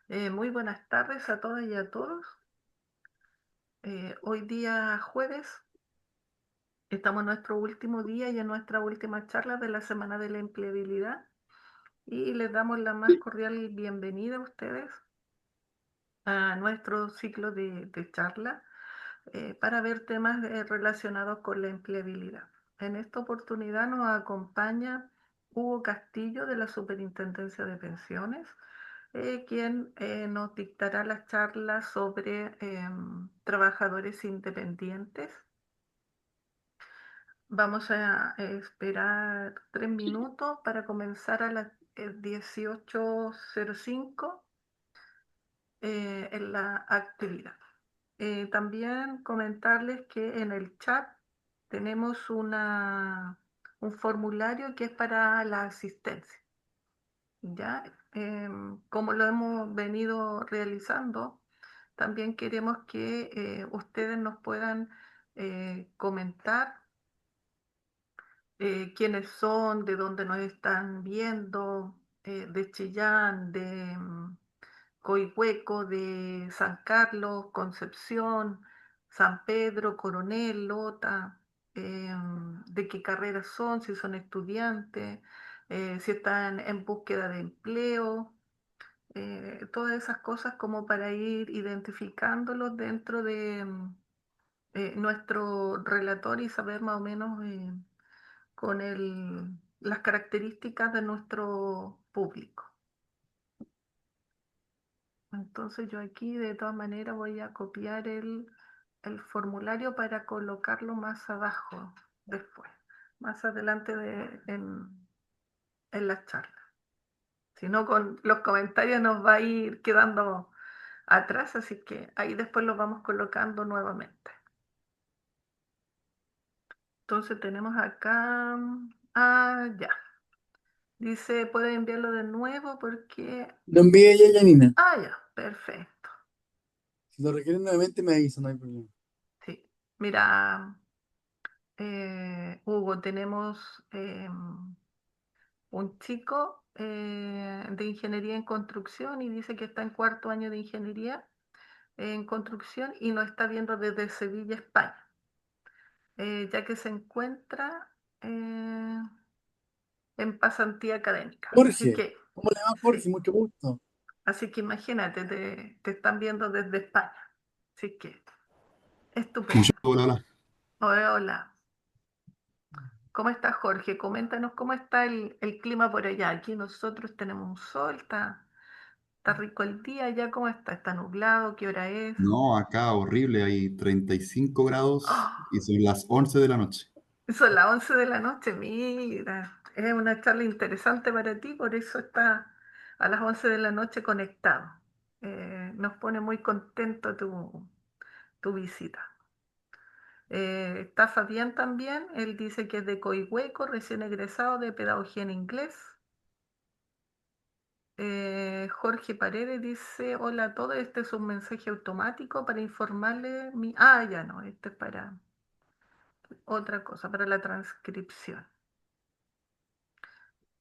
Muy buenas tardes a todas y a todos. Hoy día jueves estamos en nuestro último día y en nuestra última charla de la Semana de la Empleabilidad y les damos la más cordial bienvenida a ustedes a nuestro ciclo de charla para ver temas relacionados con la empleabilidad. En esta oportunidad nos acompaña Hugo Castillo de la Superintendencia de Pensiones, quien nos dictará la charla sobre trabajadores independientes. Vamos a esperar 3 minutos para comenzar a las 18:05 en la actividad. También comentarles que en el chat tenemos un formulario que es para la asistencia. ¿Ya? Como lo hemos venido realizando, también queremos que ustedes nos puedan comentar quiénes son, de dónde nos están viendo, de Chillán, de Coihueco, de San Carlos, Concepción, San Pedro, Coronel, Lota, de qué carreras son, si son estudiantes, si están en búsqueda de empleo, todas esas cosas como para ir identificándolos dentro de nuestro relator y saber más o menos con las características de nuestro público. Entonces yo aquí de todas maneras voy a copiar el formulario para colocarlo más abajo después, más adelante en la charla. Si no, con los comentarios nos va a ir quedando atrás, así que ahí después lo vamos colocando nuevamente. Entonces tenemos acá, ya, dice, puede enviarlo de nuevo porque, Lo envié ya, Janina. ya, perfecto, Si lo requieren nuevamente me avisan, no hay problema. sí. Mira, Hugo, tenemos un chico de ingeniería en construcción y dice que está en cuarto año de ingeniería en construcción y nos está viendo desde Sevilla, España, ya que se encuentra en pasantía académica. Así Jorge, que, ¿cómo le va, sí, Jorge? Mucho gusto. así que imagínate, te están viendo desde España. Así que, Mucho, estupendo. hola, hola. Hola, hola. ¿Cómo estás, Jorge? Coméntanos cómo está el clima por allá. Aquí nosotros tenemos un sol, está rico el día. ¿Ya cómo está? ¿Está nublado? ¿Qué hora es? No, acá horrible, hay 35 grados ¡Oh! y son las 11 de la noche. Son las 11 de la noche, mira. Es una charla interesante para ti, por eso está a las 11 de la noche conectado. Nos pone muy contento tu visita. Está Fabián también, él dice que es de Coihueco, recién egresado de Pedagogía en Inglés. Jorge Paredes dice, hola a todos, este es un mensaje automático para informarle mi... ya no, este es para otra cosa, para la transcripción.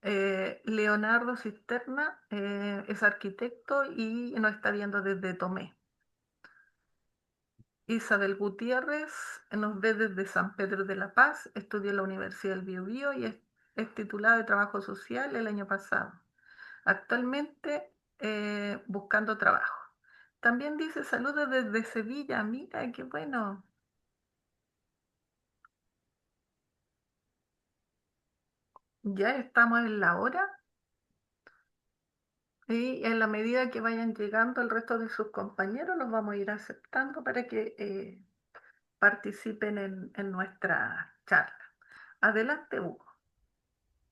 Leonardo Cisterna es arquitecto y nos está viendo desde Tomé. Isabel Gutiérrez nos ve desde San Pedro de la Paz, estudió en la Universidad del Biobío y es titulada de Trabajo Social el año pasado. Actualmente buscando trabajo. También dice saludos desde Sevilla, mira, qué bueno. Ya estamos en la hora y en la medida que vayan llegando el resto de sus compañeros los vamos a ir aceptando para que participen en nuestra charla. Adelante, Hugo.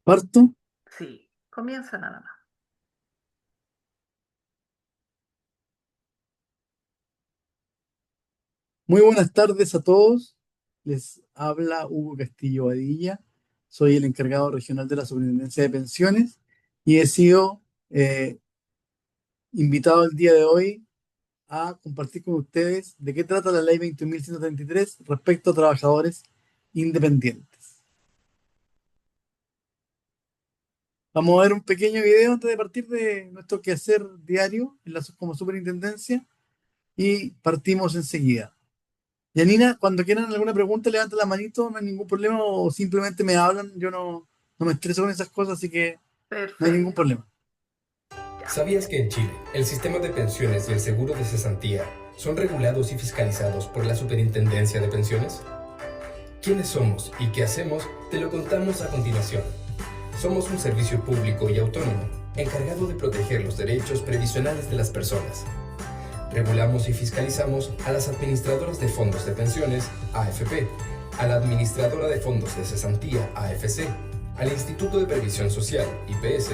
¿Parto? Sí, comienza nada más. Muy buenas tardes a todos. Les habla Hugo Castillo Badilla. Soy el encargado regional de la Superintendencia de Pensiones y he sido invitado el día de hoy a compartir con ustedes de qué trata la Ley 21.133 respecto a trabajadores independientes. Vamos a ver un pequeño video antes de partir de nuestro quehacer diario como superintendencia y partimos enseguida. Yanina, cuando quieran alguna pregunta, levanta la manito, no hay ningún problema, o simplemente me hablan. Yo no me estreso con esas cosas, así que no hay ningún Perfecto. problema. Ya. ¿Sabías que en Chile el sistema de pensiones y el seguro de cesantía son regulados y fiscalizados por la Superintendencia de Pensiones? ¿Quiénes somos y qué hacemos? Te lo contamos a continuación. Somos un servicio público y autónomo, encargado de proteger los derechos previsionales de las personas. Regulamos y fiscalizamos a las administradoras de fondos de pensiones, AFP, a la administradora de fondos de cesantía, AFC, al Instituto de Previsión Social, IPS,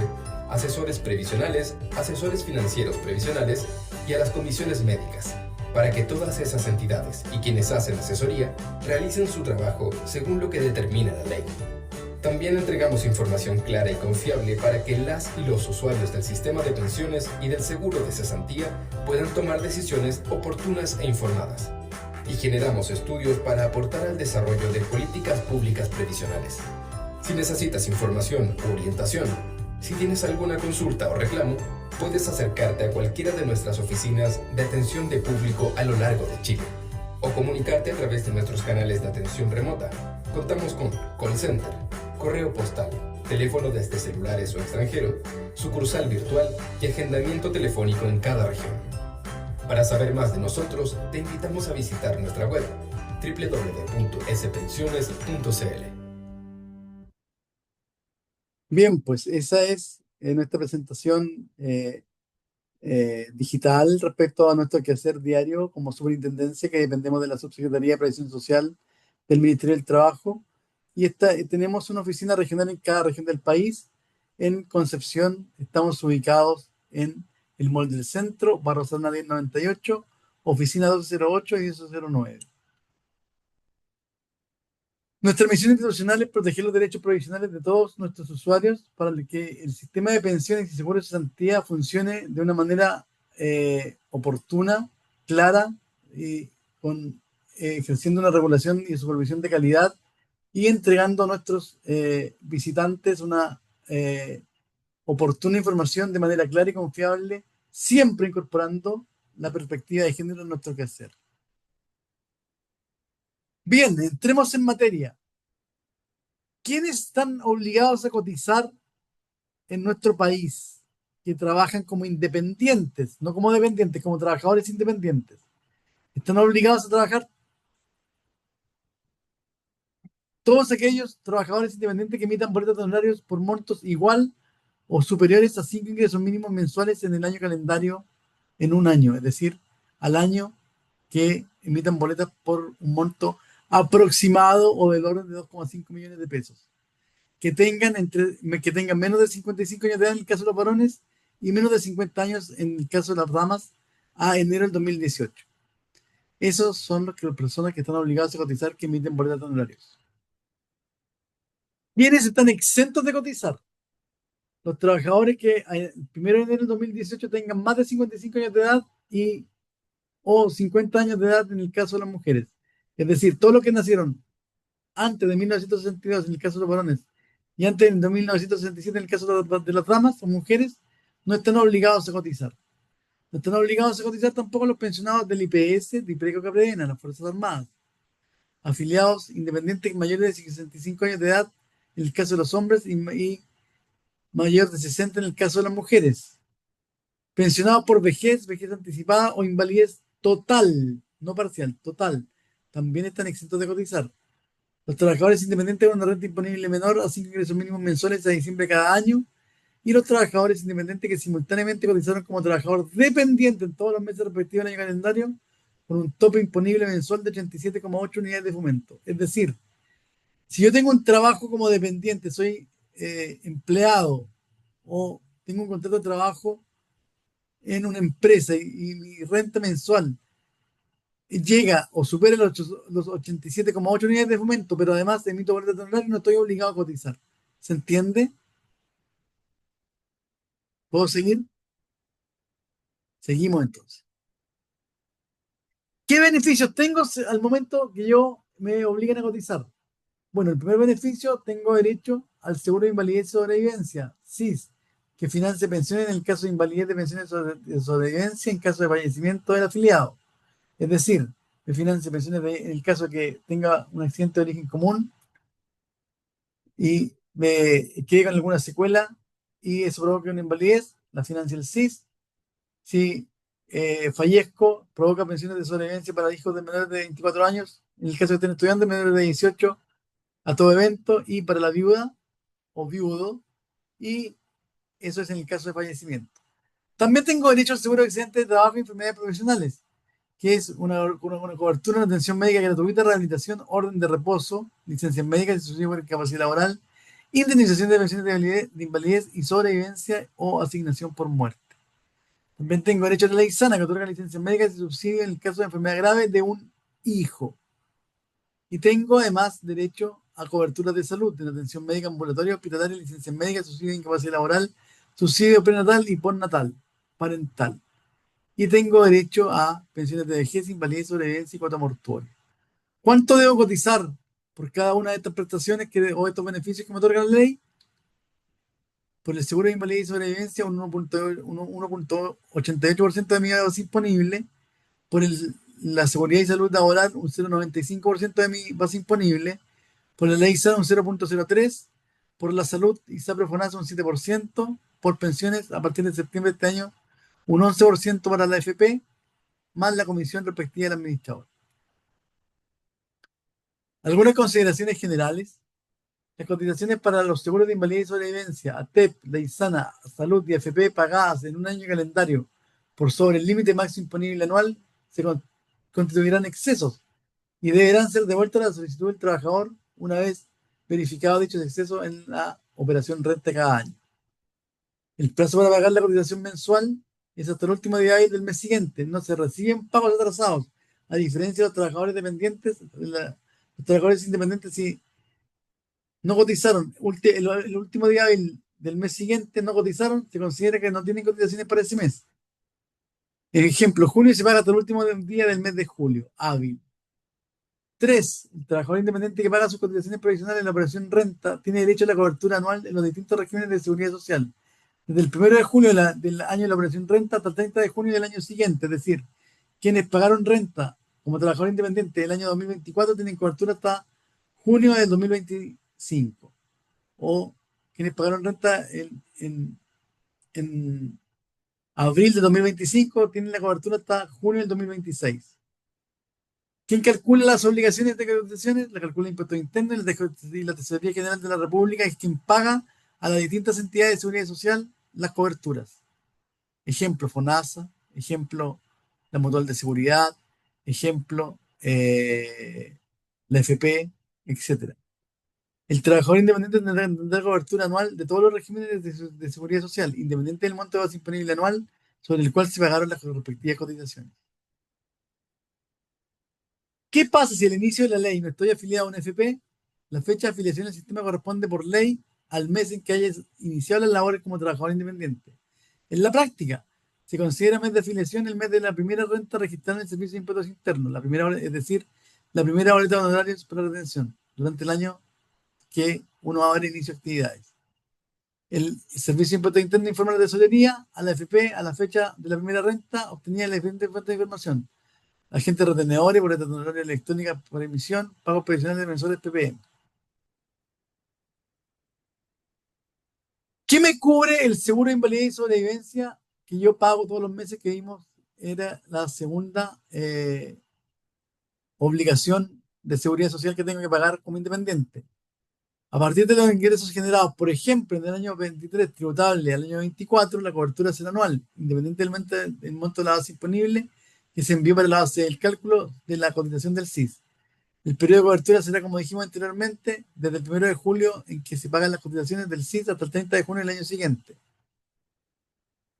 asesores previsionales, asesores financieros previsionales y a las comisiones médicas, para que todas esas entidades y quienes hacen asesoría realicen su trabajo según lo que determina la ley. También entregamos información clara y confiable para que las y los usuarios del sistema de pensiones y del seguro de cesantía puedan tomar decisiones oportunas e informadas. Y generamos estudios para aportar al desarrollo de políticas públicas previsionales. Si necesitas información u orientación, si tienes alguna consulta o reclamo, puedes acercarte a cualquiera de nuestras oficinas de atención de público a lo largo de Chile o comunicarte a través de nuestros canales de atención remota. Contamos con call center, correo postal, teléfono desde celulares o extranjero, sucursal virtual y agendamiento telefónico en cada región. Para saber más de nosotros, te invitamos a visitar nuestra web www.spensiones.cl. Bien, pues esa es nuestra presentación digital respecto a nuestro quehacer diario como superintendencia, que dependemos de la Subsecretaría de Previsión Social del Ministerio del Trabajo. Y tenemos una oficina regional en cada región del país. En Concepción estamos ubicados en el Mall del Centro, Barrio Sarna 1098, oficina 1208 y 1209. Nuestra misión institucional es proteger los derechos provisionales de todos nuestros usuarios para que el sistema de pensiones y seguros de cesantía funcione de una manera oportuna, clara y ejerciendo una regulación y supervisión de calidad y entregando a nuestros visitantes una oportuna información de manera clara y confiable, siempre incorporando la perspectiva de género en nuestro quehacer. Bien, entremos en materia. ¿Quiénes están obligados a cotizar en nuestro país que trabajan como independientes, no como dependientes, como trabajadores independientes? Están obligados a trabajar todos aquellos trabajadores independientes que emitan boletas de honorarios por montos igual o superiores a 5 ingresos mínimos mensuales en el año calendario en un año, es decir, al año que emitan boletas por un monto aproximado o del orden de 2,5 millones de pesos. Que tengan menos de 55 años de edad en el caso de los varones y menos de 50 años en el caso de las damas a enero del 2018. Esos son las personas que están obligadas a cotizar que emiten boletas de honorarios. ¿Quiénes están exentos de cotizar? Los trabajadores que el 1 de enero del 2018 tengan más de 55 años de edad o 50 años de edad en el caso de las mujeres. Es decir, todos los que nacieron antes de 1962 en el caso de los varones y antes de 1967 en el caso de las damas o mujeres, no están obligados a cotizar. No están obligados a cotizar tampoco los pensionados del IPS, de IPRECO Capredena, las Fuerzas Armadas, afiliados independientes mayores de 65 años de edad en el caso de los hombres y mayor de 60 en el caso de las mujeres. Pensionados por vejez, vejez anticipada o invalidez total, no parcial, total, también están exentos de cotizar. Los trabajadores independientes con una renta disponible menor a 5 ingresos mínimos mensuales a diciembre de cada año y los trabajadores independientes que simultáneamente cotizaron como trabajador dependiente en todos los meses respectivos del año calendario con un tope imponible mensual de 87,8 unidades de fomento. Es decir, si yo tengo un trabajo como dependiente, soy empleado o tengo un contrato de trabajo en una empresa y mi renta mensual llega o supera los 87,8 unidades de fomento, pero además emito boletas de honorario, no estoy obligado a cotizar. ¿Se entiende? ¿Puedo seguir? Seguimos entonces. ¿Qué beneficios tengo al momento que yo me obliguen a cotizar? Bueno, el primer beneficio, tengo derecho al seguro de invalidez y sobrevivencia, SIS, que financia pensiones en el caso de invalidez de pensiones de sobrevivencia en caso de fallecimiento del afiliado. Es decir, me financia pensiones en el caso de que tenga un accidente de origen común y me quede con alguna secuela y eso provoca una invalidez, la financia el SIS. Si fallezco, provoca pensiones de sobrevivencia para hijos de menores de 24 años, en el caso de tener estudiantes menores de 18 a todo evento, y para la viuda o viudo, y eso es en el caso de fallecimiento. También tengo derecho al seguro de accidentes de trabajo y enfermedades profesionales, que es una cobertura de atención médica gratuita, rehabilitación, orden de reposo, licencias médicas y subsidio por incapacidad laboral, indemnización de pensiones de invalidez y sobrevivencia o asignación por muerte. También tengo derecho a la ley sana, que otorga licencias médicas y subsidio en el caso de enfermedad grave de un hijo. Y tengo además derecho a coberturas de salud, de atención médica ambulatoria, hospitalaria, licencias médicas, subsidio de incapacidad laboral, subsidio prenatal y postnatal, parental. Y tengo derecho a pensiones de vejez, invalidez, sobrevivencia y cuota mortuoria. ¿Cuánto debo cotizar por cada una de estas prestaciones o estos beneficios que me otorga la ley? Por el seguro de invalidez y sobrevivencia, un 1,88% de mi base imponible. Por la seguridad y salud laboral, un 0,95% de mi base imponible. Por la ley SAD, un 0,03%. Por la salud y SAPRE-FONASA, un 7%. Por pensiones, a partir de septiembre de este año, un 11% para la AFP, más la comisión respectiva del administrador. Algunas consideraciones generales. Las cotizaciones para los seguros de invalidez y sobrevivencia, ATEP, Ley Sana, Salud y AFP pagadas en un año calendario por sobre el límite máximo imponible anual se constituirán excesos y deberán ser devueltos a la solicitud del trabajador una vez verificado dichos excesos en la operación renta cada año. El plazo para pagar la cotización mensual es hasta el último día hábil del mes siguiente. No se reciben pagos atrasados, a diferencia de los trabajadores dependientes. Los trabajadores independientes, si no cotizaron el último día del mes siguiente, no cotizaron, se considera que no tienen cotizaciones para ese mes. Ejemplo, junio se paga hasta el último día del mes de julio, hábil. 3. El trabajador independiente que paga sus cotizaciones provisionales en la operación renta tiene derecho a la cobertura anual en los distintos regímenes de seguridad social, desde el 1 de julio del año de la operación renta hasta el 30 de junio del año siguiente. Es decir, quienes pagaron renta como trabajador independiente del año 2024 tienen cobertura hasta junio del 2025. O quienes pagaron renta en abril de 2025 tienen la cobertura hasta junio del 2026. ¿Quién calcula las obligaciones de cotizaciones? La calcula el impuesto interno y la Tesorería General de la República es quien paga a las distintas entidades de seguridad social las coberturas. Ejemplo, FONASA, ejemplo, la Mutual de Seguridad, ejemplo, la FP, etc. El trabajador independiente tendrá cobertura anual de todos los regímenes de seguridad social, independiente del monto de base imponible anual sobre el cual se pagaron las respectivas cotizaciones. ¿Qué pasa si al inicio de la ley no estoy afiliado a una FP? La fecha de afiliación al sistema corresponde por ley al mes en que hayas iniciado las labores como trabajador independiente. En la práctica, se considera mes de afiliación el mes de la primera renta registrada en el Servicio de Impuestos Internos, es decir, la primera boleta de honorarios para retención durante el año que uno abre inicio de actividades. El Servicio de Impuestos Internos informa a la Tesorería, a la FP, a la fecha de la primera renta obtenida la diferente fuente de información. Agentes retenedores, boleta de honorario electrónica por emisión, pagos previsionales mensuales PPM. ¿Qué me cubre el seguro de invalidez y sobrevivencia que yo pago todos los meses que vimos? Era la segunda obligación de seguridad social que tengo que pagar como independiente. A partir de los ingresos generados, por ejemplo, en el año 23 tributable al año 24, la cobertura será anual, independientemente del monto de la base disponible que se envió para la base del cálculo de la cotización del SIS. El periodo de cobertura será, como dijimos anteriormente, desde el 1 de julio en que se pagan las cotizaciones del SIS hasta el 30 de junio del año siguiente.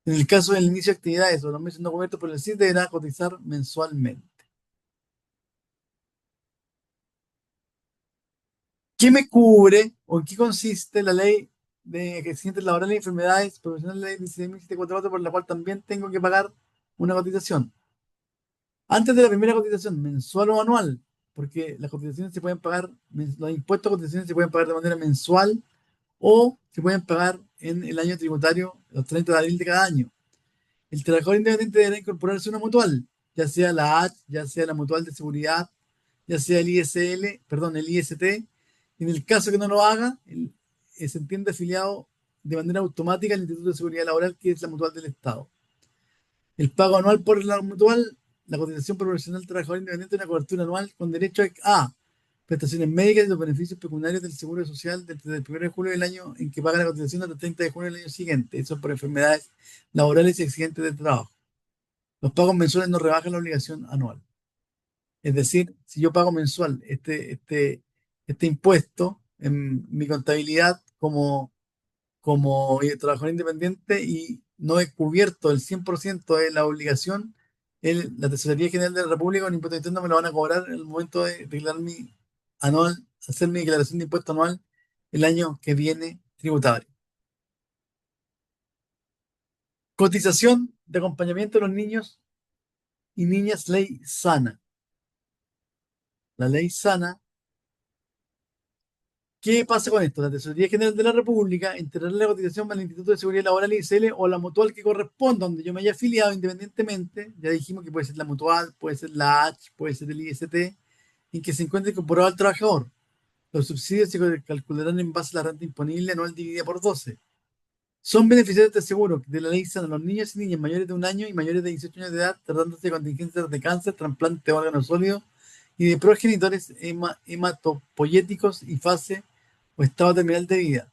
En el caso del inicio de actividades o los meses no cubiertos por el SIS, deberá cotizar mensualmente. ¿Qué me cubre o en qué consiste la ley de accidentes laborales y enfermedades profesionales, ley 16.744, por la cual también tengo que pagar una cotización? Antes de la primera cotización, mensual o anual, porque las cotizaciones se pueden pagar, los impuestos a cotizaciones se pueden pagar de manera mensual o se pueden pagar en el año tributario, los 30 de abril de cada año. El trabajador independiente deberá incorporarse a una mutual, ya sea la H, ya sea la mutual de seguridad, ya sea el ISL, perdón, el IST. En el caso que no lo haga, se entiende afiliado de manera automática al Instituto de Seguridad Laboral, que es la mutual del Estado. El pago anual por la mutual, la cotización profesional del trabajador independiente, una cobertura anual con derecho a prestaciones médicas y los beneficios pecuniarios del Seguro Social desde el 1 de julio del año en que paga la cotización hasta el 30 de junio del año siguiente. Eso es por enfermedades laborales y accidentes de trabajo. Los pagos mensuales no rebajan la obligación anual. Es decir, si yo pago mensual este impuesto en mi contabilidad como trabajador independiente y no he cubierto el 100% de la obligación, la Tesorería General de la República o el impuesto interno me lo van a cobrar en el momento de declarar mi anual, hacer mi declaración de impuesto anual el año que viene tributario. Cotización de acompañamiento de los niños y niñas, ley sana. La ley sana. ¿Qué pasa con esto? La Tesorería General de la República integrará la cotización al Instituto de Seguridad Laboral ISL o la mutual que corresponda, donde yo me haya afiliado independientemente. Ya dijimos que puede ser la mutual, puede ser la H, puede ser el IST, en que se encuentre incorporado al trabajador. Los subsidios se calcularán en base a la renta imponible anual dividida por 12. Son beneficiarios de seguro de la ley sana los niños y niñas mayores de 1 año y mayores de 18 años de edad, tratándose de contingencias de cáncer, trasplante de órganos sólidos y de progenitores hematopoyéticos y fase o estado terminal de vida.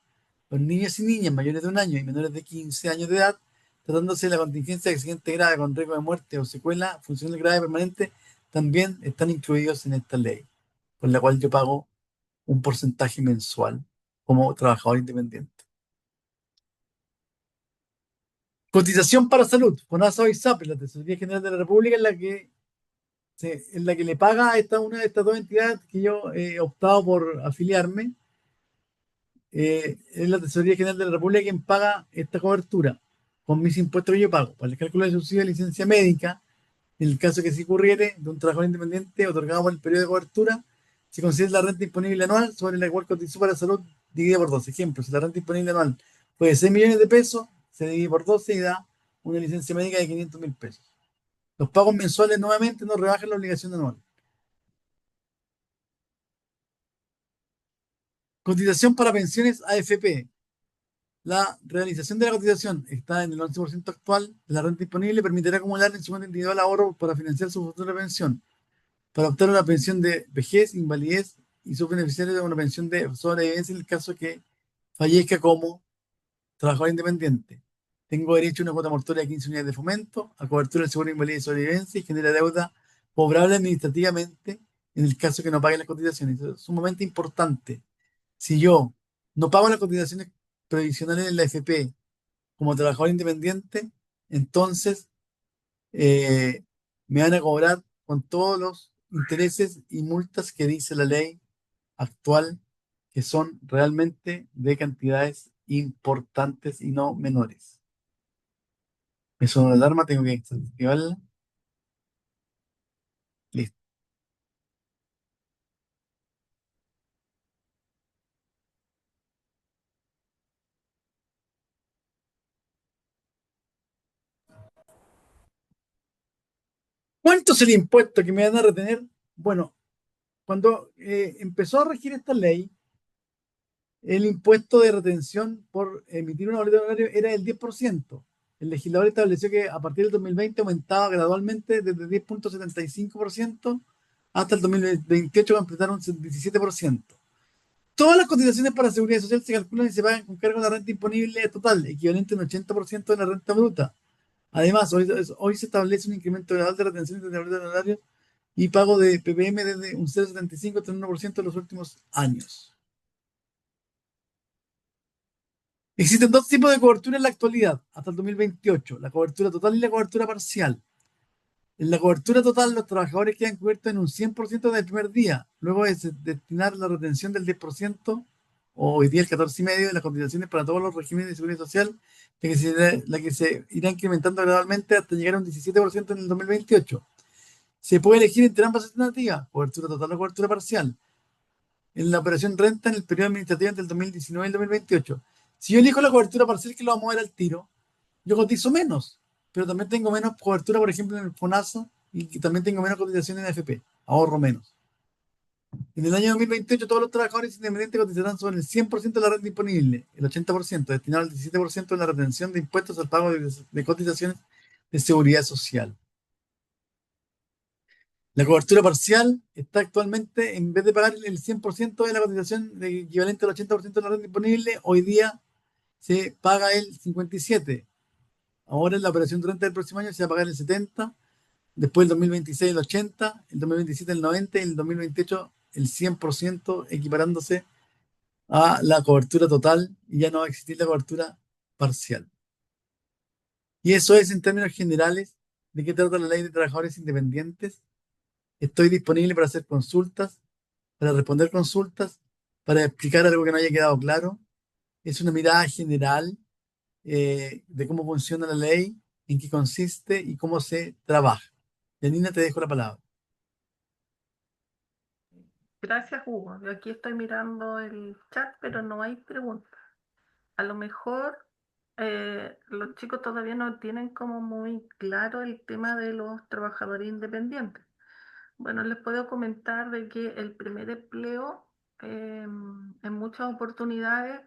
Los niños y niñas mayores de 1 año y menores de 15 años de edad, tratándose de la contingencia de accidente grave con riesgo de muerte o secuela funcional grave permanente, también están incluidos en esta ley, por la cual yo pago un porcentaje mensual como trabajador independiente. Cotización para salud, FONASA o ISAPRE, la Tesorería General de la República es la que le paga a una de estas dos entidades que yo he optado por afiliarme. Es la Tesorería General de la República quien paga esta cobertura con mis impuestos que yo pago para el cálculo de subsidio de licencia médica. En el caso que se ocurriere de un trabajador independiente otorgado por el periodo de cobertura, se considera la renta disponible anual sobre la cual cotizó para salud dividida por 12. Ejemplo, si la renta disponible anual fue de 6 millones de pesos, se divide por 12 y da una licencia médica de 500.000 pesos. Los pagos mensuales nuevamente no rebajan la obligación anual. Cotización para pensiones AFP. La realización de la cotización está en el 11% actual de la renta disponible, permitirá acumular en su cuenta individual ahorro para financiar su futura pensión, para optar a una pensión de vejez, invalidez y sus beneficiarios de una pensión de sobrevivencia en el caso que fallezca como trabajador independiente. Tengo derecho a una cuota mortuoria de 15 unidades de fomento, a cobertura del seguro de invalidez y sobrevivencia y genera deuda cobrable administrativamente en el caso que no pague las cotizaciones. Eso es sumamente importante. Si yo no pago las cotizaciones previsionales en la FP como trabajador independiente, entonces me van a cobrar con todos los intereses y multas que dice la ley actual, que son realmente de cantidades importantes y no menores. Me suena la alarma, tengo que desactivarla. Listo. ¿Cuánto es el impuesto que me van a retener? Bueno, cuando empezó a regir esta ley, el impuesto de retención por emitir una boleta de horario era del 10%. El legislador estableció que a partir del 2020 aumentaba gradualmente desde 10.75% hasta el 2028 completaron un 17%. Todas las cotizaciones para seguridad social se calculan y se pagan con cargo de la renta imponible total, equivalente a un 80% de la renta bruta. Además, hoy se establece un incremento gradual de retenciones de boleta de horario y pago de PPM desde un 0,75 hasta un 1% en los últimos años. Existen dos tipos de cobertura en la actualidad, hasta el 2028, la cobertura total y la cobertura parcial. En la cobertura total, los trabajadores quedan cubiertos en un 100% del primer día, luego de destinar la retención del 10%, o hoy día el 14,5% de las cotizaciones para todos los regímenes de seguridad social, la que se irá incrementando gradualmente hasta llegar a un 17% en el 2028. Se puede elegir entre ambas alternativas, cobertura total o cobertura parcial, en la operación renta en el periodo administrativo entre el 2019 y el 2028. Si yo elijo la cobertura parcial, que lo vamos a ver al tiro, yo cotizo menos, pero también tengo menos cobertura, por ejemplo, en el FONASA y también tengo menos cotización en AFP, ahorro menos. En el año 2028, todos los trabajadores independientes cotizarán sobre el 100% de la renta disponible, el 80% destinado al 17% de la retención de impuestos al pago de cotizaciones de seguridad social. La cobertura parcial está actualmente, en vez de pagar el 100% de la cotización equivalente al 80% de la renta disponible, hoy día se paga el 57%. Ahora en la operación durante el próximo año se va a pagar el 70%, después el 2026 el 80%, el 2027 el 90% y el 2028 el 100%, equiparándose a la cobertura total y ya no va a existir la cobertura parcial. Y eso es en términos generales de qué trata la ley de trabajadores independientes. Estoy disponible para hacer consultas, para responder consultas, para explicar algo que no haya quedado claro. Es una mirada general de cómo funciona la ley, en qué consiste y cómo se trabaja. Janina, te dejo la palabra. Gracias, Hugo. Yo aquí estoy mirando el chat, pero no hay preguntas. A lo mejor los chicos todavía no tienen como muy claro el tema de los trabajadores independientes. Bueno, les puedo comentar de que el primer empleo en muchas oportunidades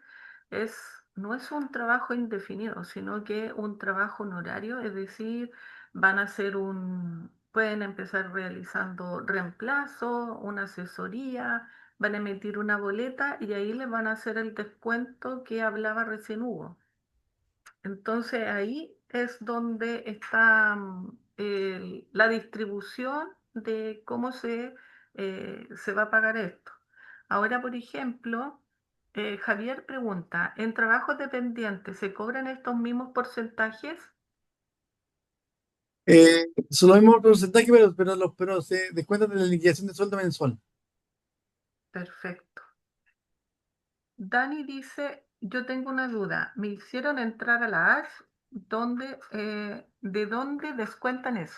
es, no es un trabajo indefinido, sino que un trabajo honorario, es decir, pueden empezar realizando reemplazo, una asesoría, van a emitir una boleta y ahí les van a hacer el descuento que hablaba recién Hugo. Entonces ahí es donde está la distribución de cómo se va a pagar esto. Ahora, por ejemplo, Javier pregunta, ¿en trabajos dependientes se cobran estos mismos porcentajes? Son los mismos porcentajes, pero se descuentan de la liquidación de sueldo mensual. Perfecto. Dani dice, yo tengo una duda, me hicieron entrar a la ASH, ¿de dónde descuentan eso?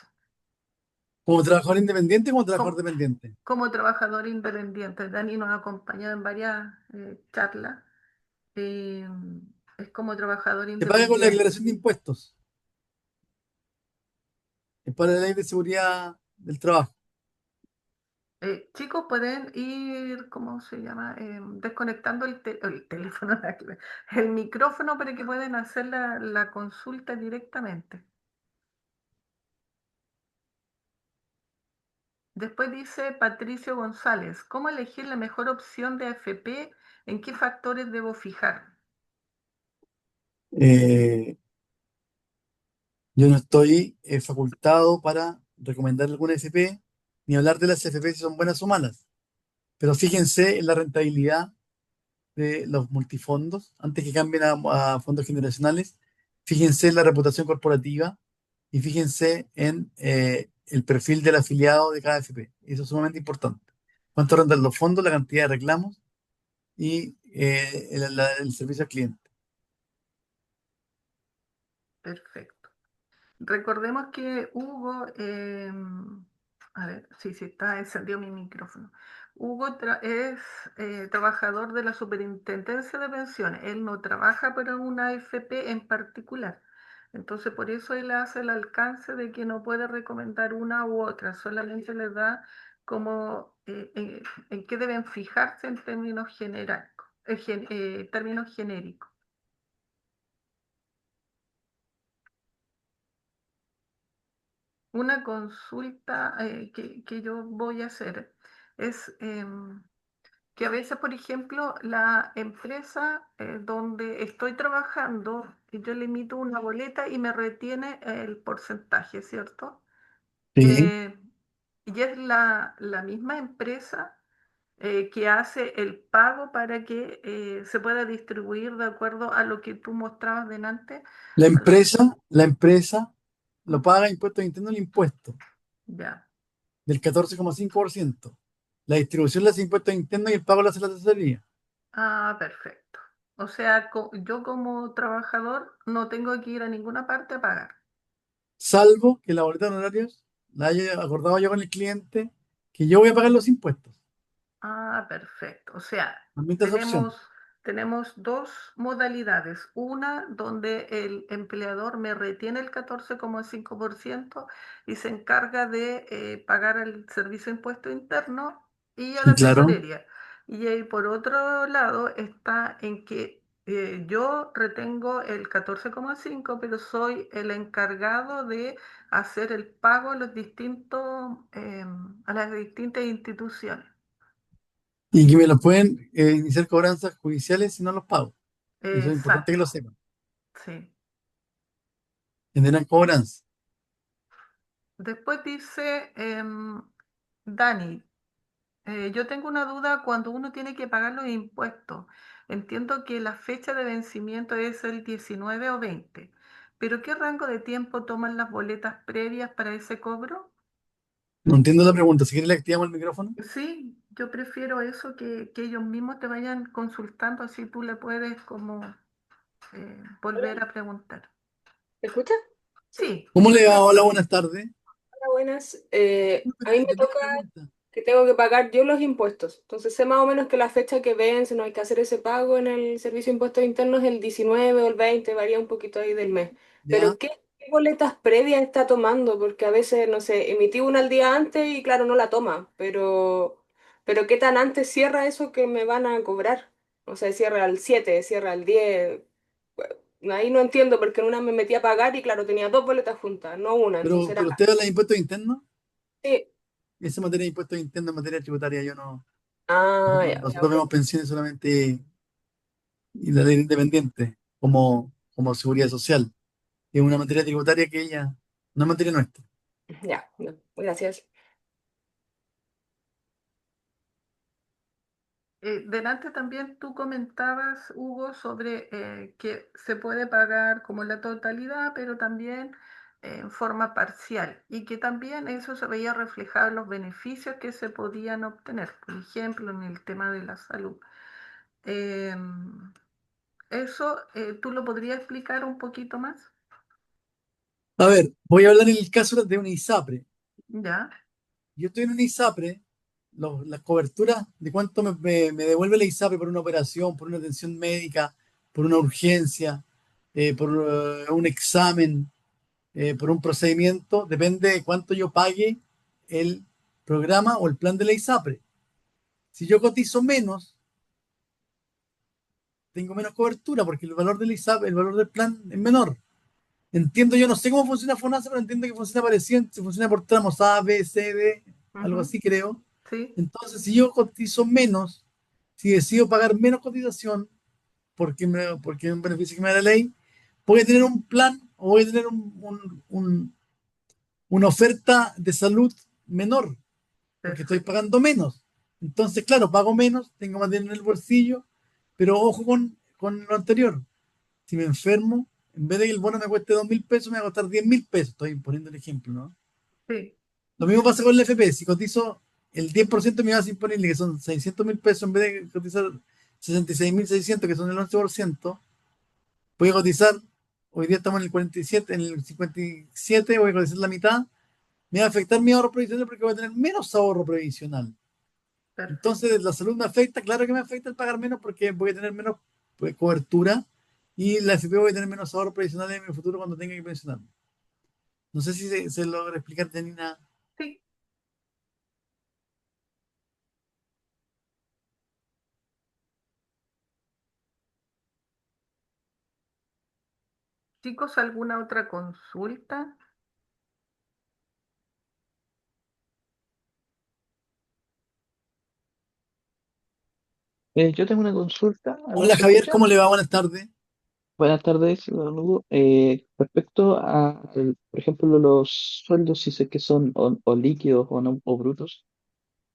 Como trabajador independiente, como trabajador ¿Cómo? dependiente. Como trabajador independiente. Dani nos ha acompañado en varias charlas. eh, es como trabajador Se paga con la independiente. declaración de impuestos. Es para la ley de seguridad del trabajo. Chicos, pueden ir, ¿cómo se llama? Desconectando el teléfono, el micrófono para que puedan hacer la consulta directamente. Después dice Patricio González, ¿cómo elegir la mejor opción de AFP? ¿En qué factores debo fijar? Eh, yo no estoy facultado para recomendar alguna FP, ni hablar de las FP si son buenas o malas. Pero fíjense en la rentabilidad de los multifondos antes que cambien a fondos generacionales. Fíjense en la reputación corporativa y fíjense en el perfil del afiliado de cada FP. Eso es sumamente importante. ¿Cuánto rentan los fondos, la cantidad de reclamos y el servicio al cliente? Perfecto. Recordemos que Hugo, a ver, sí, sí, está encendido mi micrófono. Hugo es trabajador de la Superintendencia de Pensiones. Él no trabaja para una AFP en particular. Entonces, por eso él hace el alcance de que no puede recomendar una u otra, solamente les da como en qué deben fijarse en términos términos genéricos. Una consulta que yo voy a hacer es que a veces, por ejemplo, la empresa donde estoy trabajando, yo le emito una boleta y me retiene el porcentaje, ¿cierto? Sí. Eh, y es la misma empresa que hace el pago para que se pueda distribuir de acuerdo a lo que tú mostrabas delante. A La empresa lo ¿Mm? paga impuestos internos el impuesto Ya. del 14,5%. La distribución la hace impuestos internos y el pago lo hace la tesorería. Ah, perfecto. O sea, yo como trabajador no tengo que ir a ninguna parte a pagar. Salvo que la boleta de honorarios la haya acordado yo con el cliente, que yo voy a pagar los impuestos. Ah, perfecto. O sea, Admite esa opción. tenemos, tenemos dos modalidades. Una donde el empleador me retiene el 14,5% y se encarga de pagar el servicio de impuesto interno y a Sí, la claro. tesorería. Y ahí por otro lado está en que yo retengo el 14,5, pero soy el encargado de hacer el pago a los distintos, a las distintas instituciones. Y que me lo pueden iniciar cobranzas judiciales si no los pago. Eso es importante que lo Exacto, sepan. sí. Tendrán cobranza. Después dice Dani, yo tengo una duda cuando uno tiene que pagar los impuestos. Entiendo que la fecha de vencimiento es el 19 o 20, pero ¿qué rango de tiempo toman las boletas previas para ese cobro? No entiendo la pregunta. Si quieres le activamos el micrófono. Sí, yo prefiero eso que ellos mismos te vayan consultando, así tú le puedes como Hola, volver a preguntar. ¿me escucha? Sí, ¿Cómo le va? Hola, buenas tardes. Hola, buenas. Disculpe, A no mí me entendí toca la pregunta. que tengo que pagar yo los impuestos. Entonces sé más o menos que la fecha que vence, no hay que hacer ese pago en el servicio de impuestos internos el 19 o el 20, varía un poquito ahí del mes. ¿Ya? Pero ¿qué boletas previas está tomando? Porque a veces, no sé, emití una al día antes y claro, no la toma, pero ¿qué tan antes cierra eso que me van a cobrar? O sea, cierra al 7, cierra al 10. Ahí no entiendo porque en una me metí a pagar y claro, tenía dos boletas juntas, no una, entonces Pero, era... pero usted habla de impuestos internos. Sí. Esa materia de impuestos internos, en materia tributaria, yo no. Ah, ya, ya, Nosotros ok. vemos pensiones solamente y la ley independiente, como seguridad social. Es una materia tributaria que ella, no es materia nuestra. Ya, no, gracias. Delante también tú comentabas, Hugo, sobre que se puede pagar como la totalidad, pero también en forma parcial, y que también eso se veía reflejado en los beneficios que se podían obtener, por ejemplo, en el tema de la salud. Eso, ¿tú lo podrías explicar un poquito más? A ver, voy a hablar en el caso de una ISAPRE. Ya, Yo estoy en una ISAPRE, las coberturas de cuánto me devuelve la ISAPRE por una operación, por una atención médica, por una urgencia, por un examen, por un procedimiento, depende de cuánto yo pague el programa o el plan de la ISAPRE. Si yo cotizo menos, tengo menos cobertura porque el valor de la ISAPRE, el valor del plan es menor. Entiendo, yo no sé cómo funciona FONASA, pero entiendo que funciona parecido, se funciona por tramos A, B, C, D, algo ujú, así creo. sí, Entonces, si yo cotizo menos, si decido pagar menos cotización, porque es un beneficio que me da la ley, voy a tener un plan o voy a tener una oferta de salud menor, porque estoy perfecto, pagando menos. Entonces, claro, pago menos, tengo más dinero en el bolsillo, pero ojo con lo anterior. Si me enfermo, en vez de que el bono me cueste 2.000 pesos, me va a costar 10.000 pesos. Estoy poniendo el ejemplo, ¿no? sí, Lo mismo pasa con el FP. Si cotizo el 10% de mi base imponible, que son 600.000 pesos, en vez de cotizar 66.600, que son el 11%, voy a cotizar, hoy día estamos en el 47, en el 57, voy a cotizar la mitad, me va a afectar mi ahorro previsional porque voy a tener menos ahorro previsional. perfecto, Entonces, la salud me afecta, claro que me afecta el pagar menos porque voy a tener menos pues, cobertura y la FP voy a tener menos ahorro previsional en mi futuro cuando tenga que pensionarme. No sé si se logra explicar, Janina. sí. Chicos, ¿alguna otra consulta? Yo tengo una consulta. ¿Aló? Hola ¿Se Javier, escucha? ¿cómo le va? Buenas tardes. Buenas tardes, don Hugo. Respecto a, por ejemplo, los sueldos, si sé que son o líquidos o, no, o brutos,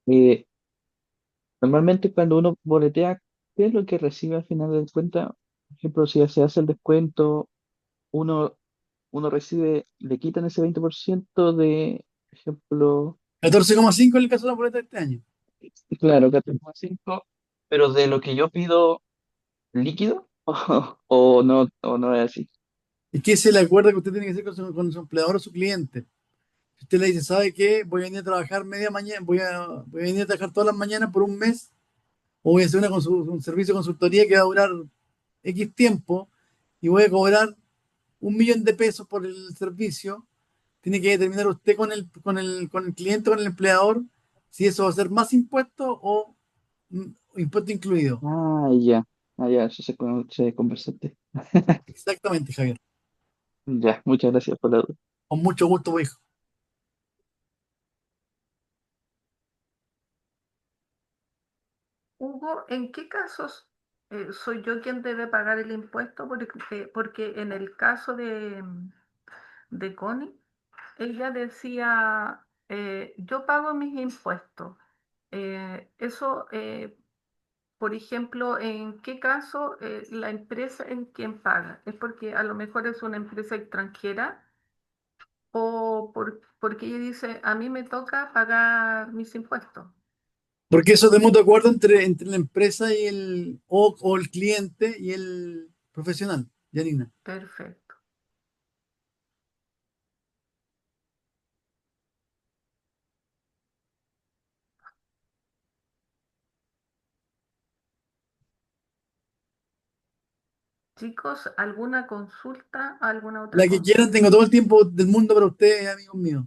eh, normalmente cuando uno boletea, ¿qué es lo que recibe al final de cuenta? Por ejemplo, si se hace el descuento, uno, uno recibe, le quitan ese 20% de, por ejemplo, 14,5 en el caso de la boleta de este año. claro, 14,5, pero de lo que yo pido líquido, o no es así. Es que ese es el acuerdo que usted tiene que hacer con su empleador o su cliente. Si usted le dice, ¿sabe qué? Voy a venir a trabajar media mañana, voy a venir a trabajar todas las mañanas por un mes, o voy a hacer un servicio de consultoría que va a durar X tiempo y voy a cobrar 1 millón de pesos por el servicio. Tiene que determinar usted con el cliente, con el empleador, si eso va a ser más impuesto o impuesto incluido. Ah, ya. Ah, ya, eso se conversante. Exactamente, Javier. Ya, muchas gracias por la duda. Con mucho gusto, pues, hijo. Hugo, ¿en qué casos soy yo quien debe pagar el impuesto? Porque en el caso de Connie, ella decía, yo pago mis impuestos. Eso, por ejemplo, ¿en qué caso la empresa en quien paga? ¿Es porque a lo mejor es una empresa extranjera o porque ella dice, a mí me toca pagar mis impuestos? Porque eso es de mutuo acuerdo entre la empresa o el cliente y el profesional, Janina. Perfecto. Chicos, ¿alguna consulta? ¿Alguna otra La que cosa? quieran, tengo todo el tiempo del mundo para ustedes, amigos míos.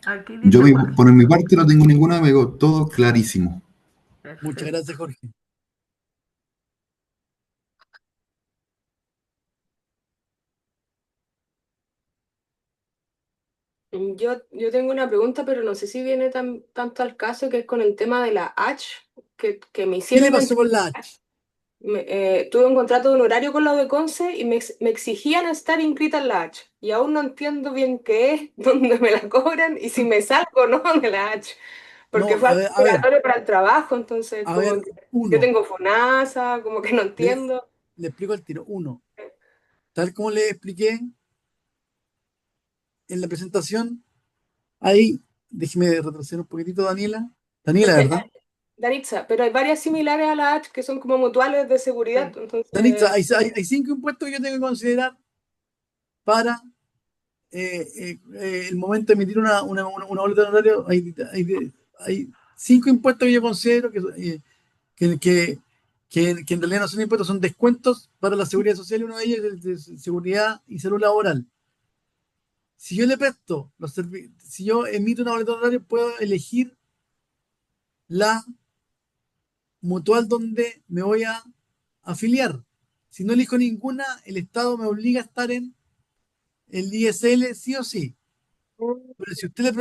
Aquí Yo dice Jorge. por mi parte no tengo ninguna, me quedó todo clarísimo. Muchas Perfecto. gracias, Jorge. Yo tengo una pregunta, pero no sé si viene tanto al caso, que es con el tema de la H, que me ¿Qué le hicieron pasó con la H? tuve un contrato de honorario con la de Conce y me exigían estar inscrita en la H. Y aún no entiendo bien qué es, dónde me la cobran y si me salgo o no de la H. Porque No, fue a algo ver, a ver, obligatorio para el trabajo, entonces a ver, como que yo uno, tengo FONASA, como que no le, entiendo. le explico al tiro. Uno, tal como le expliqué en la presentación, ahí, déjeme retroceder un poquitito, Daniela. Es Daniela, que, ¿verdad? Danitza, pero hay varias similares a la H que son como mutuales de seguridad, Sí. Danitza, entonces... hay 5 impuestos que yo tengo que considerar para el momento de emitir una boleta de honorario. Hay 5 impuestos que yo considero que, que, que en realidad no son impuestos, son descuentos para la seguridad social, y uno de ellos es de seguridad y salud laboral. Si yo le presto si yo emito una boleta de honorario, puedo elegir la mutual donde me voy a afiliar. Si no elijo ninguna, el Estado me obliga a estar en el ISL sí o sí. Pero si usted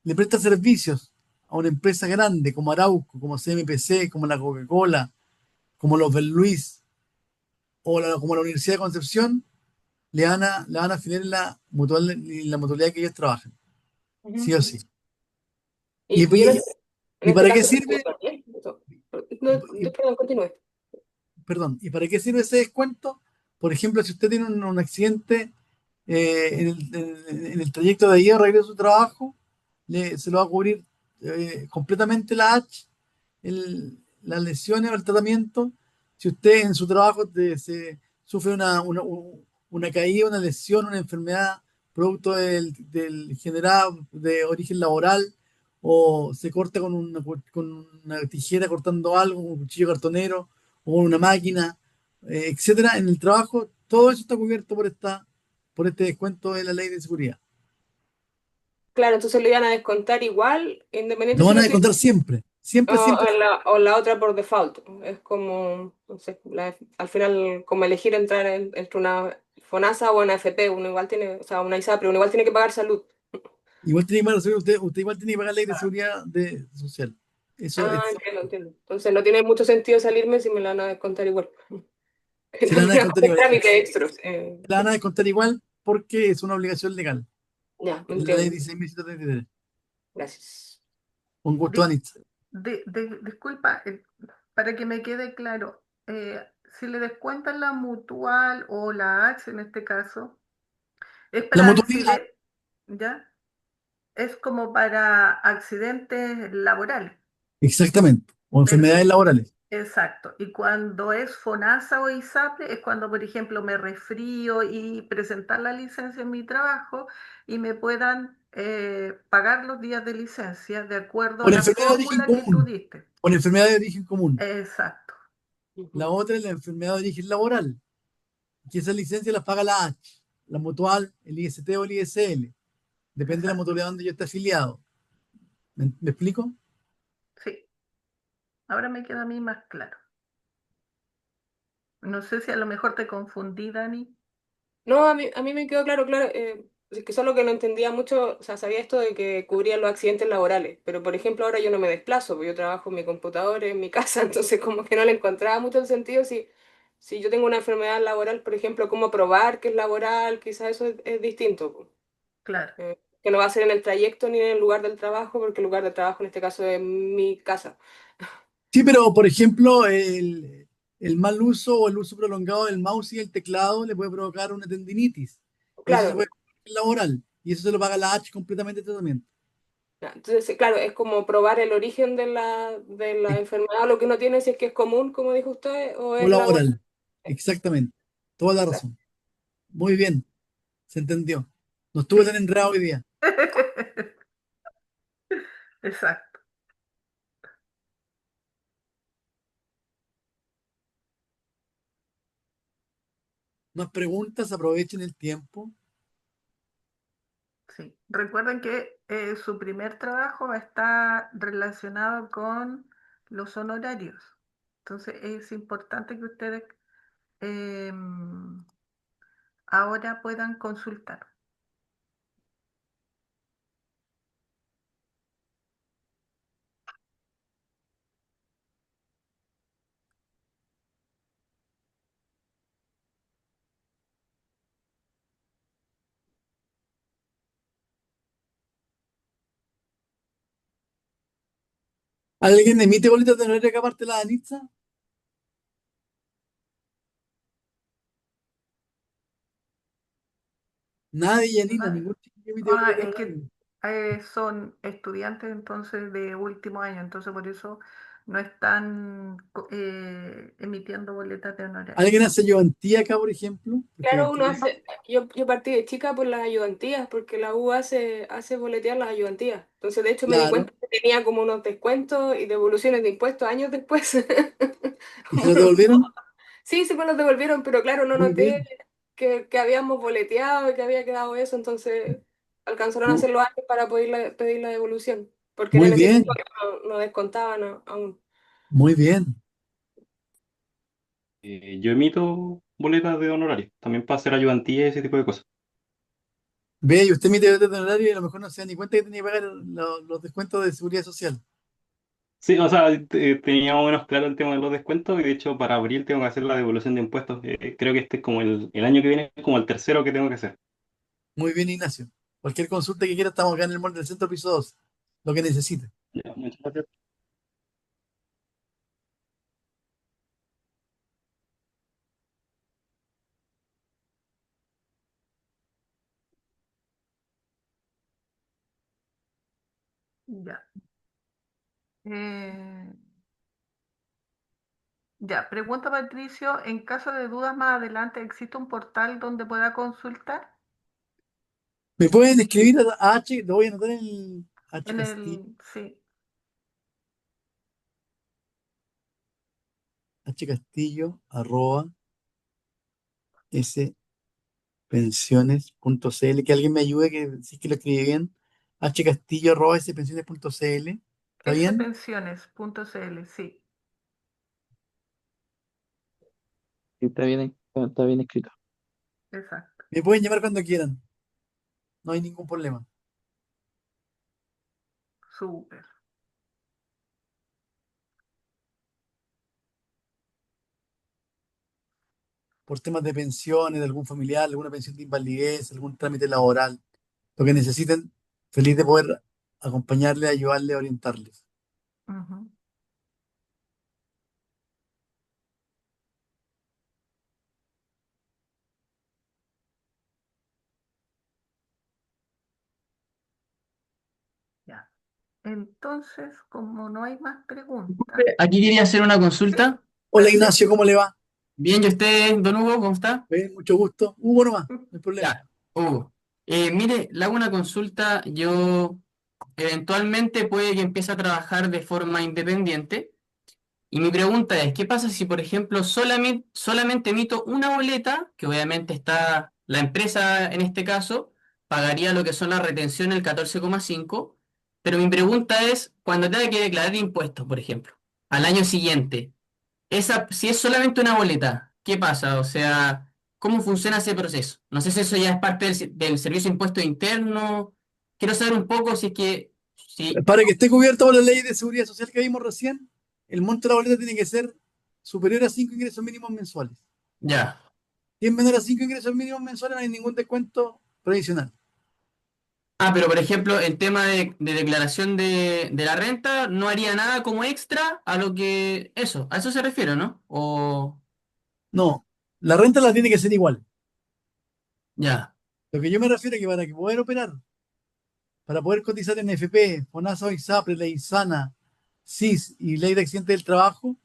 le presta servicios a una empresa grande como Arauco, como CMPC, como la Coca-Cola, como los Luis como la Universidad de Concepción, le van a afiliar en la mutualidad que ellos trabajan, sí o Ujú. sí. ¿Y, Y y, en y este para qué caso... sirve? No, y- perdón, continúe. Perdón, ¿y para qué sirve ese descuento? Por ejemplo, si usted tiene un accidente en el trayecto de ida o regreso a su trabajo, se lo va a cubrir completamente la H, las lesiones o el tratamiento. Si usted en su trabajo sufre una caída, una lesión, una enfermedad producto del generado de origen laboral, o se corta con una tijera cortando algo, con un cuchillo cartonero o con una máquina, etcétera, en el trabajo, todo eso está cubierto por este descuento de la ley de seguridad. Claro, entonces lo iban a descontar igual, independiente Lo si van a lo estoy... descontar siempre, O, siempre, siempre. o la otra por default. Es como, no sé, al final, como elegir entrar entre una FONASA o una FP, uno igual tiene, o sea, una ISAPRE, uno igual tiene que pagar salud. Igual tiene que pagar, usted igual tiene que pagar ley de seguridad social. Eso Ah, es, entiendo, entiendo. Entonces no tiene mucho sentido salirme si me la van a descontar igual. se la van a Tendría que descontar hacer igual. trámite extra. Se la van a descontar igual porque es una obligación legal. Ya, Es la ley entiendo. 16.133. Gracias. Con gusto, Dis- Anitza. disculpa, para que me quede claro, si le descuentan la mutual o la H en este caso, es La para mutualidad, accidente. ¿ya? Es como para accidentes laborales. Exactamente. O enfermedades laborales. Exacto. Y cuando es FONASA o ISAPRE es cuando, por ejemplo, me resfrío y presentar la licencia en mi trabajo y me puedan pagar los días de licencia de acuerdo a Por la enfermedad de origen fórmula que tú común. diste. Por enfermedad de origen común. Exacto. La Ujú. otra es la enfermedad de origen laboral, que esas licencias las paga la H, la mutual, el IST o el ISL. Depende de la Exacto. mutualidad donde yo esté afiliado. ¿Me explico? Sí. Ahora me queda a mí más claro. No sé si a lo mejor te confundí, Dani. No, a mí me quedó claro, claro, es que solo que no entendía mucho, o sea, sabía esto de que cubrían los accidentes laborales, pero por ejemplo ahora yo no me desplazo, porque yo trabajo en mi computador, en mi casa, entonces como que no le encontraba mucho el sentido si yo tengo una enfermedad laboral, por ejemplo, cómo probar que es laboral, quizás eso es distinto, po. Claro. Que no va a ser en el trayecto ni en el lugar del trabajo, porque el lugar de trabajo en este caso es mi casa. Sí, pero por ejemplo, el mal uso o el uso prolongado del mouse y el teclado le puede provocar una tendinitis. Y eso se Claro, puede en laboral. Y eso se lo paga la H completamente el tratamiento. ya, entonces, claro, es como probar el origen de la E- enfermedad, lo que uno tiene, si es que es común, como dijo usted, o O es laboral. laboral. Exactamente. Toda la razón. Muy bien. Se entendió. No estuve tan Sí. enredado hoy día. Exacto. Más preguntas, aprovechen el tiempo. Sí. Recuerden que su primer trabajo está relacionado con los honorarios. Entonces es importante que ustedes ahora puedan consultar. ¿Alguien emite boletas de honorario que aparte la Anitza? Nadie, Yanina, Ah, ningún chiquillo emite boletas de es que honorario. son estudiantes entonces de último año, entonces por eso no están emitiendo boletas de honorario. ¿Alguien hace ayudantía acá, por ejemplo? Porque Claro, uno hace, yo partí de chica por las ayudantías, porque la U hace boletear las ayudantías. Entonces, de hecho, me di claro, cuenta que tenía como unos descuentos y devoluciones de impuestos años después. ¿y se los devolvieron? Sí, sí me los devolvieron, pero claro, no Muy noté bien, que habíamos boleteado, que había quedado eso, entonces alcanzaron a mu- hacer los años para pedir la devolución, porque muy en ese tiempo bien, no descontaban aún. muy bien. Yo emito boletas de honorario, también para hacer ayudantía y ese tipo de cosas. Ve, y usted emite boletas de honorario y a lo mejor no se da ni cuenta que tenía que pagar los descuentos de seguridad social. Sí, o sea, tenía más o menos claro el tema de los descuentos y de hecho para abril tengo que hacer la devolución de impuestos. Creo que este es como el año que viene, es como el tercero que tengo que hacer. Muy bien, Ignacio. Cualquier consulta que quiera, estamos acá en el Mall del Centro, piso 2. Lo que necesite. Ya, muchas gracias. Ya. Eh, ya, pregunta Patricio, en caso de dudas más adelante, ¿existe un portal donde pueda consultar? ¿Me pueden escribir a H? Lo voy a anotar en el H En Castillo, el, sí, hcastillo, arroba, spensiones.cl. Que alguien me ayude, que si es que lo escribí bien. Hcastillo, arroba, spensiones.cl. ¿Está bien? spensiones.cl, sí, Sí, está bien escrito. exacto, Me pueden llamar cuando quieran. No hay ningún problema. súper. Por temas de pensiones, de algún familiar, alguna pensión de invalidez, algún trámite laboral. Lo que necesiten, feliz de poder acompañarle, ayudarle, orientarles. Ujú. Entonces, como no hay más preguntas, Aquí quería hacer una consulta. Hola Ignacio, ¿cómo le va? Bien, ¿y usted, don Hugo, cómo está? Mucho gusto. Hugo nomás, no hay problema. Ya, Hugo. Mire, le hago una consulta. Yo eventualmente puede que empiece a trabajar de forma independiente. Y mi pregunta es, ¿qué pasa si, por ejemplo, solamente emito una boleta, que obviamente está la empresa en este caso, pagaría lo que son las retenciones, el 14,5, pero mi pregunta es, cuando tenga que declarar impuestos, por ejemplo, al año siguiente, si es solamente una boleta, ¿qué pasa? O sea, ¿cómo funciona ese proceso? No sé si eso ya es parte del servicio de impuesto interno. Quiero saber un poco si es que, si, Para que esté cubierto por la ley de seguridad social que vimos recién, el monto de la boleta tiene que ser superior a 5 ingresos mínimos mensuales. ya. Si es menor a 5 ingresos mínimos mensuales, no hay ningún descuento previsional. Ah, pero por ejemplo, el tema de declaración de la renta no haría nada como extra a lo que... Eso, a eso se refiere, ¿no? O... No, la renta la tiene que ser igual. Ya, Lo que yo me refiero es que para que poder operar, para poder cotizar en FP, FONASA, ISAPRE, Ley Sana, SIS y Ley de Accidentes del Trabajo,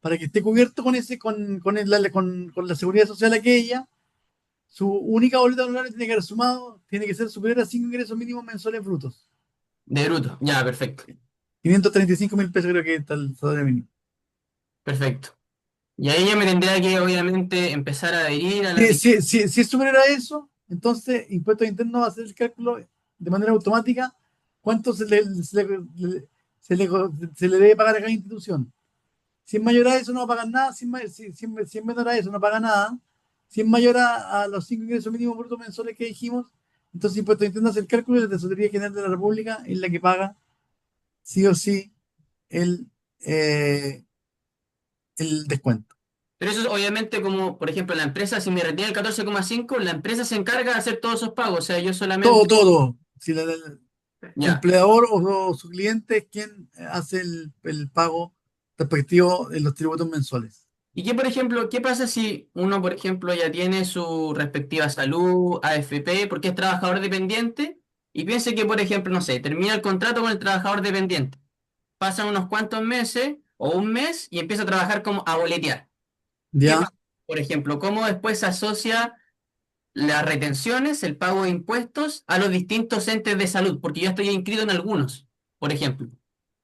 para que esté cubierto con la seguridad social aquella, su única boleta honoraria tiene que haber sumado, tiene que ser superior a 5 ingresos mínimos mensuales brutos. de bruto. Ya, perfecto. 535.000 pesos creo que está el salario mínimo. Perfecto. Y ahí ya me tendría que, obviamente, empezar a adherir a la... Si es superior a eso, entonces Impuestos Internos va a hacer el cálculo de manera automática cuánto se le- se le debe pagar a cada institución. Si es mayor a eso, no va a pagar nada. Si es menor a eso, no paga nada. Si es mayor a los 5 ingresos mínimos brutos mensuales que dijimos, entonces Impuestos Internos hace el cálculo y la Tesorería General de la República es la que paga sí o sí el, eh, el descuento. Pero eso es obviamente como, por ejemplo, la empresa, si me retira el 14,5, la empresa se encarga de hacer todos esos pagos. O sea, yo Todo, solamente... todo. Si el Ya. empleador o su cliente es quien hace el pago respectivo en los tributos mensuales. ¿Y qué, por ejemplo, qué pasa si uno, por ejemplo, ya tiene su respectiva salud, AFP, porque es trabajador dependiente, y piense que, por ejemplo, no sé, termina el contrato con el trabajador dependiente, pasan unos cuantos meses o un mes y empieza a trabajar como a boletear? ¿Qué ¿Ya? pasa? Por ejemplo, ¿cómo después se asocia las retenciones, el pago de impuestos a los distintos entes de salud? Porque yo estoy inscrito en algunos, por ejemplo.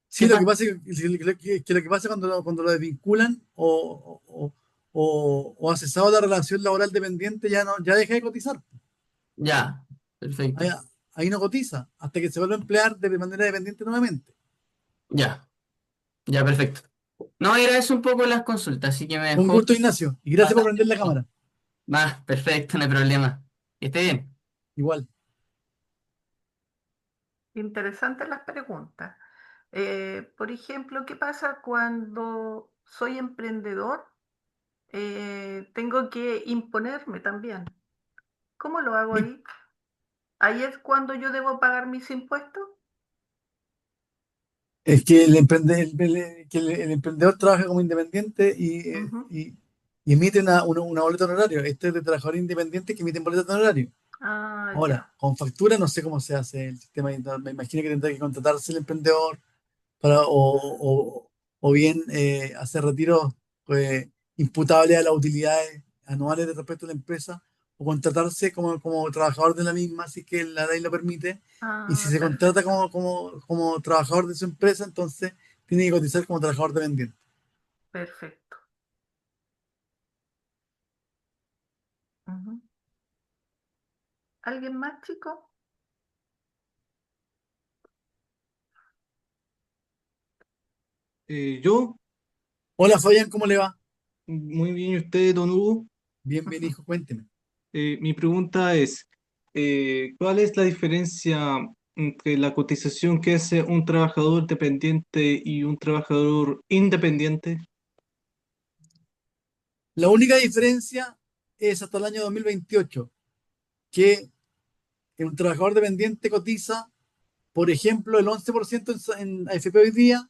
Sí, ¿Qué lo que pasa? pasa es que lo que pasa cuando lo desvinculan o ha cesado la relación laboral dependiente, ya deja de cotizar. Ya, Ahí, perfecto. ahí no cotiza hasta que se vuelva a emplear de manera dependiente nuevamente. Ya, ya, perfecto. No, era eso un poco las consultas, así que me Un dejó gusto, Ignacio, y gracias por bastante prender la claro. cámara. Va, perfecto, no hay problema. Que esté bien. Igual. interesantes las preguntas. Por ejemplo, ¿qué pasa cuando soy emprendedor? Tengo que imponerme también. ¿Cómo lo hago Sí, ahí? ¿Ahí es cuando yo debo pagar mis impuestos? es que el emprendedor trabaja como independiente Ujú. y emite una boleta de honorario. Este es de trabajador independiente que emiten boleta de honorario. Ah, Ahora, ya, con factura no sé cómo se hace el sistema. Me imagino que tendrá que contratarse el emprendedor para, o bien hacer retiros imputables a las utilidades anuales de respecto a la empresa o contratarse como trabajador de la misma, si es que la ley lo permite. Y si ah, se contrata perfecto, como trabajador de su empresa, entonces tiene que cotizar como trabajador dependiente. perfecto. Ujú. ¿Alguien más, chico? Yo, Hola Fabián, ¿cómo le va? muy bien, ¿y usted, don Hugo? Bien, bien, hijo, cuénteme. Mi pregunta es, ¿cuál es la diferencia entre la cotización que hace un trabajador dependiente y un trabajador independiente? La única diferencia es hasta el año 2028 que un trabajador dependiente cotiza, por ejemplo, el 11% en AFP hoy día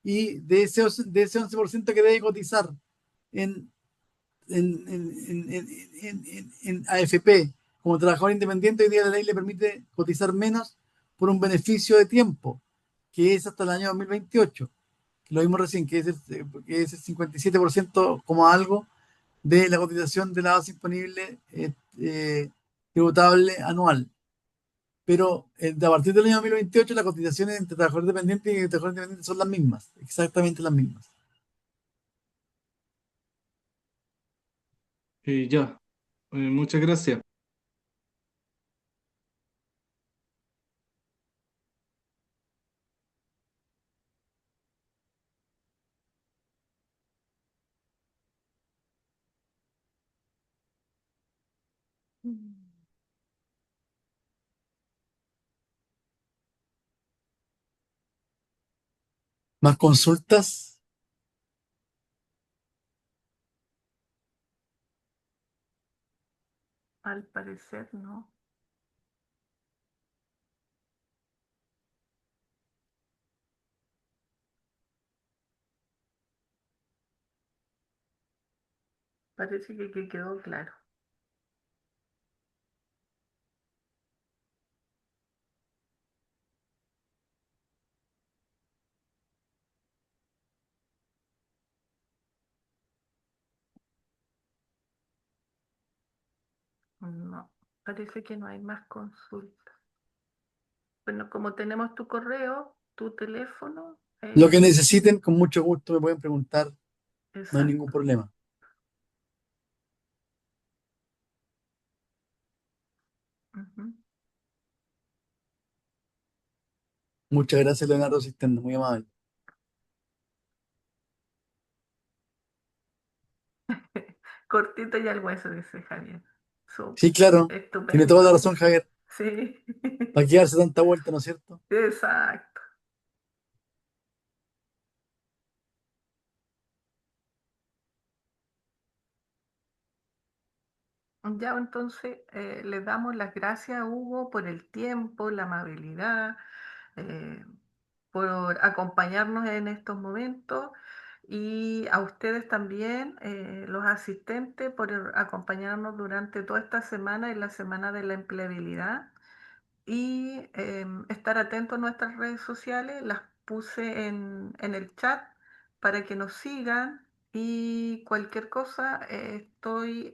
y de ese 11% que debe cotizar en, en AFP como trabajador independiente, hoy día la ley le permite cotizar menos por un beneficio de tiempo, que es hasta el año 2028, que lo vimos recién, que es el 57% como algo de la cotización de la base imponible tributable anual. Pero a partir del año 2028 las cotizaciones entre trabajadores dependientes y trabajadores independientes son las mismas, exactamente las mismas. Ya, muchas gracias. ¿Más consultas? Al parecer no. Parece que quedó claro. No, parece que no hay más consultas. Bueno, como tenemos tu correo, tu teléfono, Lo que necesiten, con mucho gusto me pueden preguntar, no hay ningún exacto. problema. Ujú. Muchas gracias, Leonardo Cisterna, muy amable. Cortito y al hueso, dice Javier. Sí, Súper, claro, tiene toda la estupendo. razón, Javier. Sí, ¿Para qué darse tanta vuelta, no es cierto? exacto. Ya, entonces, le damos las gracias a Hugo por el tiempo, la amabilidad, eh, por acompañarnos en estos momentos y a ustedes también, los asistentes, por acompañarnos durante toda esta semana y la semana de la empleabilidad y estar atentos a nuestras redes sociales. Las puse en el chat para que nos sigan y cualquier cosa, estoy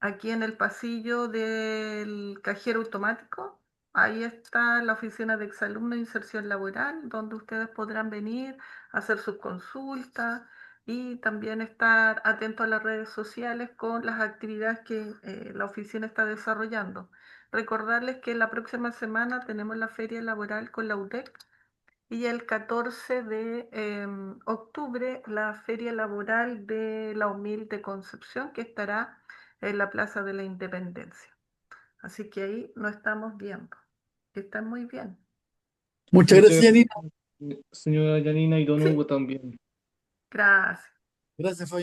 aquí en el pasillo del cajero automático. Ahí está la oficina de exalumnos de inserción laboral, donde ustedes podrán venir a hacer sus consultas y también estar atentos a las redes sociales con las actividades que la oficina está desarrollando. Recordarles que la próxima semana tenemos la feria laboral con la UTEC y el 14 de octubre la feria laboral de la Humilde Concepción, que estará en la Plaza de la Independencia. Así que ahí nos estamos viendo. Que están muy bien. Muchas Muchas gracias, Janina. gracias, señora Yanina y don Sí, Hugo también. gracias. Gracias, Fabián.